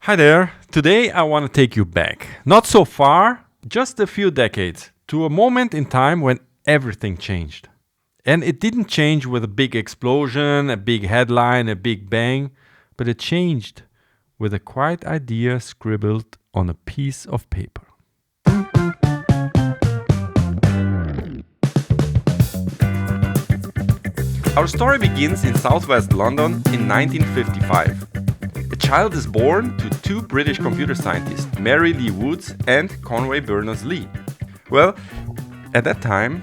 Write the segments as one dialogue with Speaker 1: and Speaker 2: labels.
Speaker 1: Hi there. Today I want to take you back, not so far, just a few decades, to a moment in time when everything changed. And it didn't change with a big explosion, a big headline, a big bang, but it changed with a quiet idea scribbled on a piece of paper. Our story begins in southwest London in 1955. A child is born to two British computer scientists, Mary Lee Woods and Conway Berners-Lee. Well, at that time,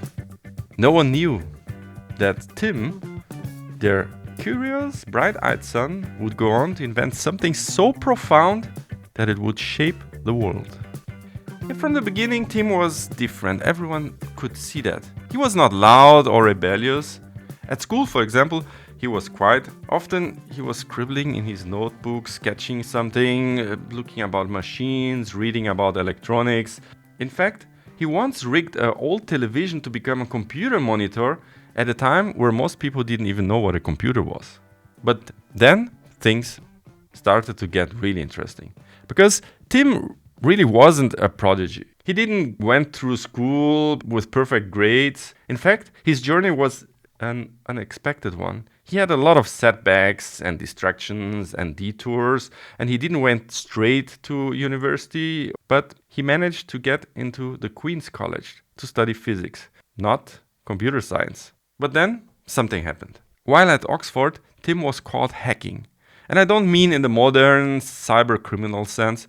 Speaker 1: no one knew that Tim, their curious, bright-eyed son, would go on to invent something so profound that it would shape the world. And from the beginning, Tim was different. Everyone could see that. He was not loud or rebellious. At school, for example, he was quiet. Often he was scribbling in his notebook, sketching something, looking about machines, reading about electronics. In fact, he once rigged an old television to become a computer monitor at a time where most people didn't even know what a computer was. But then things started to get really interesting. Because Tim really wasn't a prodigy. He didn't went through school with perfect grades. In fact, his journey was an unexpected one. He had a lot of setbacks and distractions and detours, and he didn't went straight to university, but he managed to get into the Queen's College to study physics, not computer science. But then something happened. While at Oxford, Tim was caught hacking. And I don't mean in the modern cyber criminal sense,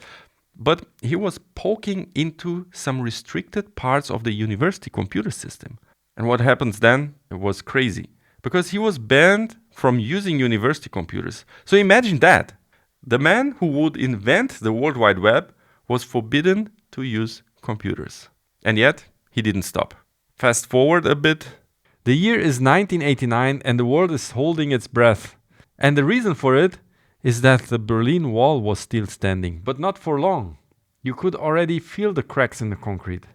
Speaker 1: but he was poking into some restricted parts of the university computer system. And what happens then? It was crazy. Because he was banned from using university computers. So imagine that. The man who would invent the World Wide Web was forbidden to use computers. And yet, he didn't stop. Fast forward a bit. The year is 1989 and the world is holding its breath. And the reason for it is that the Berlin Wall was still standing, but not for long. You could already feel the cracks in the concrete.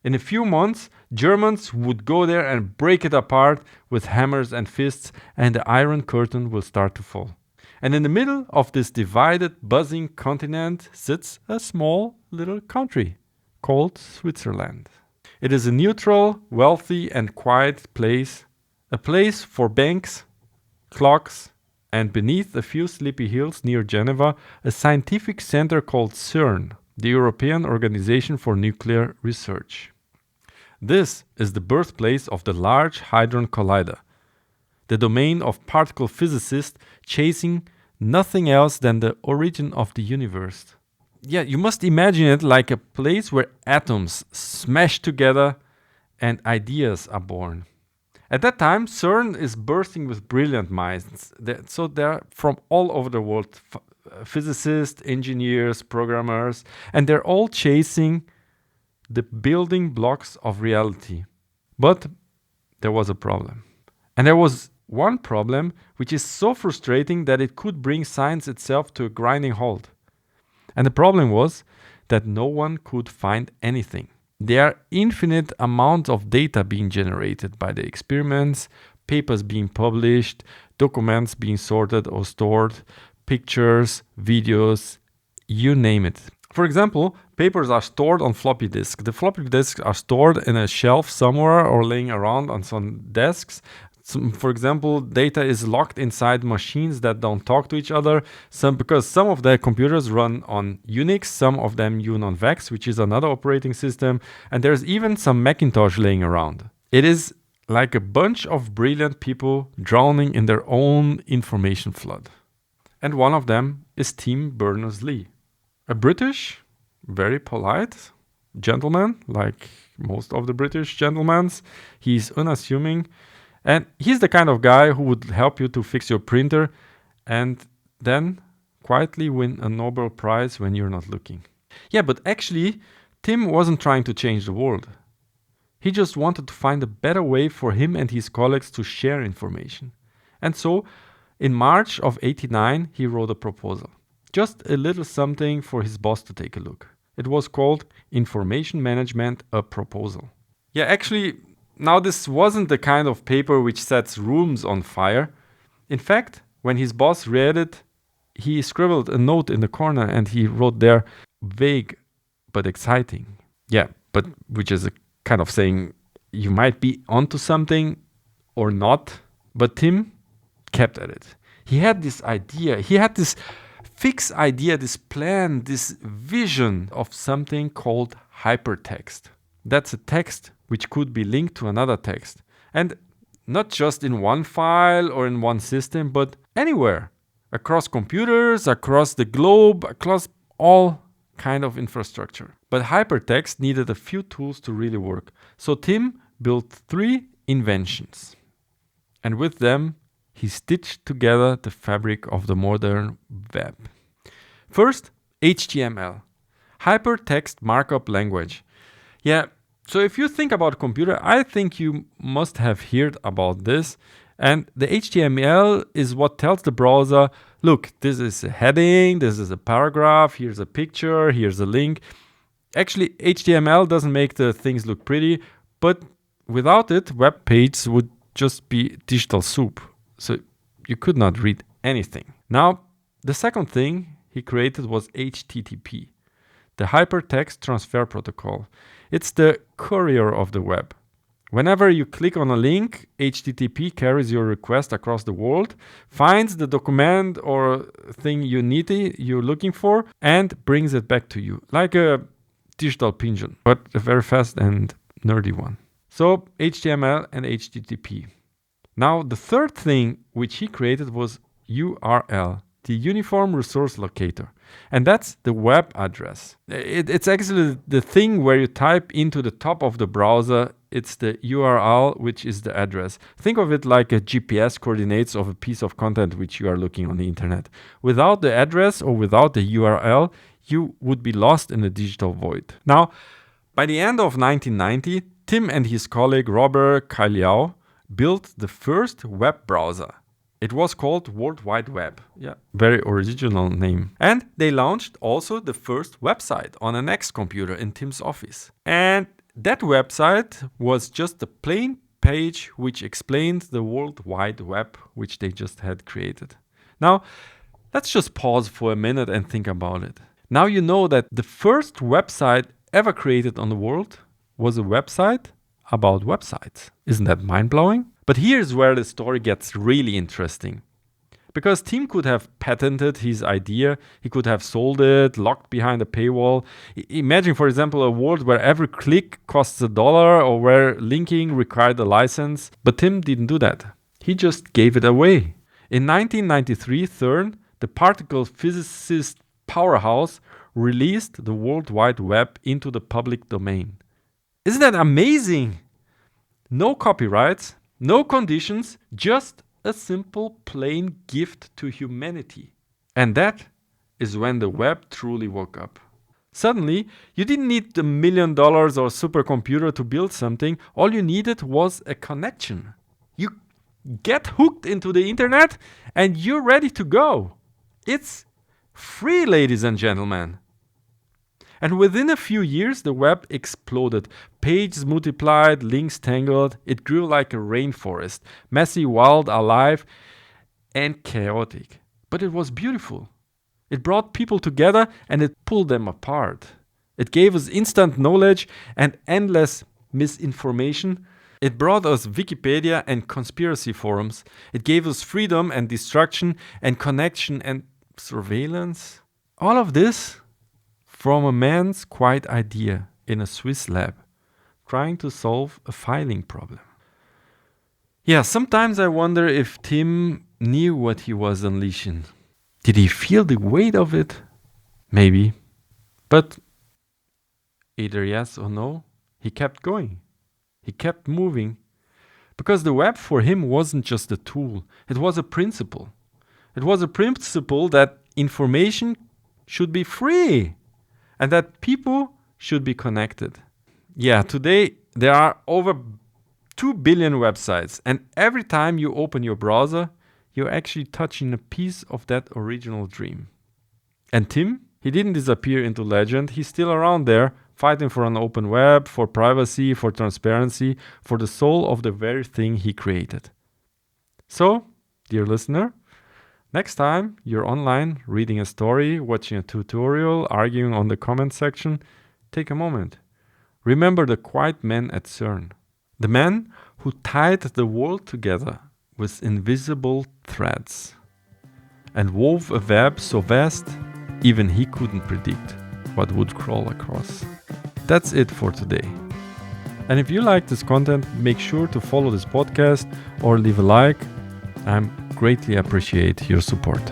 Speaker 1: In a few months, Germans would go there and break it apart with hammers and fists, and the Iron Curtain will start to fall. And in the middle of this divided, buzzing continent sits a small little country called Switzerland. It is a neutral, wealthy, and quiet place, a place for banks, clocks, and beneath a few sleepy hills near Geneva, a scientific center called CERN, the European Organization for Nuclear Research. This is the birthplace of the Large Hadron Collider, the domain of particle physicists chasing nothing else than the origin of the universe. Yeah, you must imagine it like a place where atoms smash together and ideas are born. At that time, CERN is bursting with brilliant minds. So they're from all over the world, physicists, engineers, programmers, and they're all chasing the building blocks of reality. But there was a problem. And there was one problem which is so frustrating that it could bring science itself to a grinding halt. And the problem was that no one could find anything. There are infinite amounts of data being generated by the experiments, papers being published, documents being sorted or stored, pictures, videos, you name it. For example, papers are stored on floppy disks. The floppy disks are stored in a shelf somewhere or laying around on some desks. For example, data is locked inside machines that don't talk to each other. Because some of the computers run on Unix, some of them run on VEX, which is another operating system. And there's even some Macintosh laying around. It is like a bunch of brilliant people drowning in their own information flood. And one of them is Tim Berners-Lee. A British, very polite gentleman, like most of the British gentlemen. He's unassuming. And he's the kind of guy who would help you to fix your printer and then quietly win a Nobel Prize when you're not looking. Yeah, but actually, Tim wasn't trying to change the world. He just wanted to find a better way for him and his colleagues to share information. And so, in March of '89, he wrote a proposal. Just a little something for his boss to take a look. It was called Information Management, a Proposal. Yeah, actually, now this wasn't the kind of paper which sets rooms on fire. In fact, when his boss read it, he scribbled a note in the corner and he wrote there, vague but exciting. Yeah, but which is a kind of saying you might be onto something or not. But Tim kept at it. He had this idea. He had this fixed idea, this plan, this vision of something called hypertext. That's a text which could be linked to another text. And not just in one file or in one system, but anywhere. Across computers, across the globe, across all kind of infrastructure. But hypertext needed a few tools to really work. So Tim built 3 inventions. And with them, he stitched together the fabric of the modern web. First, HTML, hypertext markup language. Yeah, so if you think about computer, I think you must have heard about this. And the HTML is what tells the browser, look, this is a heading, this is a paragraph, here's a picture, here's a link. Actually, HTML doesn't make the things look pretty, but without it, web pages would just be digital soup. So you could not read anything. Now, the second thing he created was HTTP, the Hypertext Transfer Protocol. It's the courier of the web. Whenever you click on a link, HTTP carries your request across the world, finds the document or thing you're looking for, and brings it back to you, like a digital pigeon, but a very fast and nerdy one. So HTML and HTTP. Now the third thing which he created was URL, the Uniform Resource Locator. And that's the web address. It's actually the thing where you type into the top of the browser. It's the URL, which is the address. Think of it like a GPS coordinates of a piece of content which you are looking on the internet. Without the address or without the URL, you would be lost in a digital void. Now, by the end of 1990, Tim and his colleague Robert Cailliau built the first web browser. It was called World Wide Web. Yeah, very original name. And they launched also the first website on a Next computer in Tim's office. And that website was just a plain page which explained the World Wide Web which they just had created. Now, let's just pause for a minute and think about it. Now you know that the first website ever created on the world was a website about websites. Isn't that mind-blowing? But here's where the story gets really interesting. Because Tim could have patented his idea, he could have sold it, locked behind a paywall. Imagine, for example, a world where every click costs $1 or where linking required a license. But Tim didn't do that. He just gave it away. In 1993, CERN, the particle physicist powerhouse, released the World Wide Web into the public domain. Isn't that amazing? No copyrights, no conditions, just a simple plain gift to humanity. And that is when the web truly woke up. Suddenly, you didn't need $1 million or supercomputer to build something. All you needed was a connection. You get hooked into the internet and you're ready to go. It's free, ladies and gentlemen. And within a few years, the web exploded. Pages multiplied, links tangled. It grew like a rainforest, messy, wild, alive, and chaotic. But it was beautiful. It brought people together and it pulled them apart. It gave us instant knowledge and endless misinformation. It brought us Wikipedia and conspiracy forums. It gave us freedom and destruction and connection and surveillance. All of this from a man's quiet idea in a Swiss lab, trying to solve a filing problem. Yeah, sometimes I wonder if Tim knew what he was unleashing. Did he feel the weight of it? Maybe. But either yes or no, he kept going. He kept moving. Because the web for him wasn't just a tool, it was a principle. It was a principle that information should be free. And that people should be connected. Yeah, today there are over 2 billion websites. And every time you open your browser, you're actually touching a piece of that original dream. And Tim, he didn't disappear into legend. He's still around there, fighting for an open web, for privacy, for transparency, for the soul of the very thing he created. So, dear listener, Next time you're online reading a story, watching a tutorial, arguing on the comment section, take a moment. Remember the quiet man at CERN, the man who tied the world together with invisible threads and wove a web so vast even he couldn't predict what would crawl across. That's it for today. And if you like this content, make sure to follow this podcast or leave a like. I greatly appreciate your support.